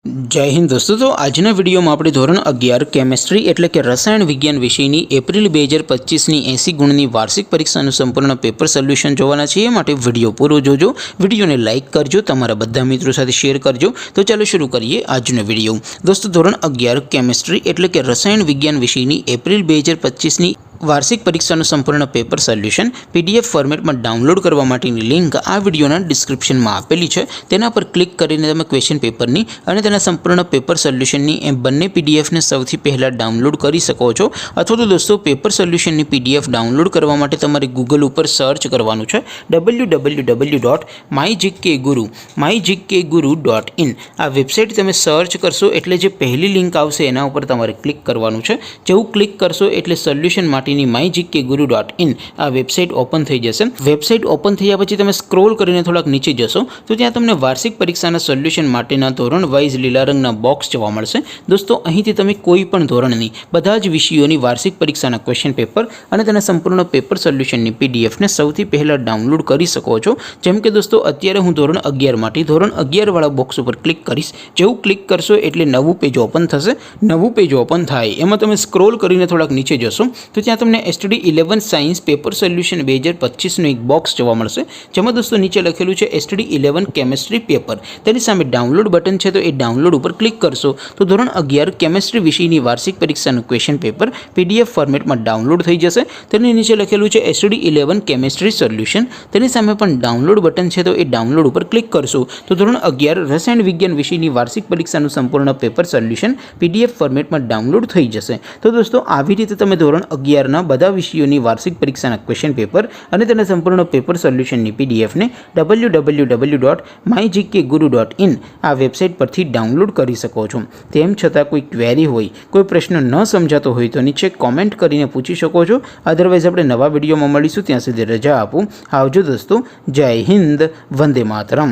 जय हिंद दोस्तों। तो आजना विडियो में આપણે ધોરણ 11 કેમેસ્ટ્રી એટલે કે રસાયણ વિજ્ઞાન વિષયની એપ્રિલ 2025 ની 80 ગુણની વાર્ષિક પરીક્ષાનું સંપૂર્ણ પેપર સોલ્યુશન જોવાના છે। એ માટે વિડિયો પૂરો જોજો, વિડિયોને લાઈક કરજો, તમારા બધા મિત્રો સાથે શેર કરજો। તો ચાલો શરૂ કરીએ આજનો વિડિયો। દોસ્તો ધોરણ 11 કેમેસ્ટ્રી એટલે કે રસાયણ વિજ્ઞાન વિષયની એપ્રિલ 2025 ની વાર્ષિક પરીક્ષાનું સંપૂર્ણ પેપર સોલ્યુશન પીડીએફ ફોર્મેટમાં ડાઉનલોડ કરવા માટેની લિંક આ વિડિયોના ડિસ્ક્રિપ્શનમાં આપેલી છે। તેના પર ક્લિક કરીને તમે ક્વેશ્ચન પેપરની અને તેના સંપૂર્ણ પેપર સોલ્યુશનની એ બંને પીડીએફને સૌથી પહેલાં ડાઉનલોડ કરી શકો છો। અથવા તો દોસ્તો પેપર સોલ્યુશનની પીડીએફ ડાઉનલોડ કરવા માટે તમારે ગૂગલ ઉપર સર્ચ કરવાનું છે www.mygkguru.in। આ વેબસાઇટ તમે સર્ચ કરશો એટલે જે પહેલી લિંક આવશે એના ઉપર તમારે ક્લિક કરવાનું છે। જેવું ક્લિક કરશો એટલે સોલ્યુશન માટે mygkguru.in આ વેબસાઇટ ઓપન થઈ જશે। વેબસાઇટ ઓપન થયા પછી તમે સ્ક્રોલ કરીને થોડાક નીચે જશો તો ત્યાં તમને વાર્ષિક પરીક્ષાના સોલ્યુશન માટેના ધોરણ વાઇઝ લીલા રંગના બોક્સ જોવા મળશે। દોસ્તો અહીંથી તમે કોઈ પણ ધોરણની બધા જ વિષયોની વાર્ષિક પરીક્ષાના ક્વેશ્ચન પેપર અને તેના સંપૂર્ણ પેપર સોલ્યુશનની પીડીએફને સૌથી પહેલાં ડાઉનલોડ કરી શકો છો। જેમ કે દોસ્તો અત્યારે હું ધોરણ 11 માટે ધોરણ 11 વાળા બોક્સ ઉપર ક્લિક કરીશ। જેવું ક્લિક કરશો એટલે નવું પેજ ઓપન થશે। નવું પેજ ઓપન થાય એમાં તમે સ્ક્રોલ કરીને થોડાક નીચે જશો તો ત્યાં તમને STD 11 સાયન્સ પેપર સોલ્યુશન 2025નું એક બોક્સ જોવા મળશે। જેમાં દોસ્તો નીચે લખેલું છે STD 11 કેમેસ્ટ્રી પેપર। તેની સામે ડાઉનલોડ બટન છે, તો એ ડાઉનલોડ ઉપર ક્લિક કરશો તો ધોરણ 11 કેમેસ્ટ્રી વિષયની વાર્ષિક પરીક્ષાનું ક્વેશ્ચન પેપર PDF ફોર્મેટમાં ડાઉનલોડ થઈ જશે। તેની નીચે લખેલું છે STD 11 કેમેસ્ટ્રી સોલ્યુશન। તેની સામે પણ ડાઉનલોડ બટન છે, તો એ ડાઉનલોડ ઉપર ક્લિક કરશો તો ધોરણ 11 રસાયણ વિજ્ઞાન વિષયની વાર્ષિક પરીક્ષાનું સંપૂર્ણ પેપર સોલ્યુશન PDF ફોર્મેટમાં ડાઉનલોડ થઈ જશે। તો દોસ્તો આવી રીતે તમે ધોરણ 11 બધા વિષયોની વાર્ષિક પરીક્ષાના ક્વેશ્ચન પેપર અને તેના સંપૂર્ણ પેપર સોલ્યુશનની પીડીએફને www.mygkguru.in આ વેબસાઇટ પરથી ડાઉનલોડ કરી શકો છો। તેમ છતાં કોઈ ક્વેરી હોય, કોઈ પ્રશ્ન ન સમજાતો હોય તો નીચે કોમેન્ટ કરીને પૂછી શકો છો। અધરવાઇઝ આપણે નવા વિડીયોમાં મળીશું, ત્યાં સુધી રજા આપો। આવજો દોસ્તો, જય હિન્દ, વંદે માતરમ।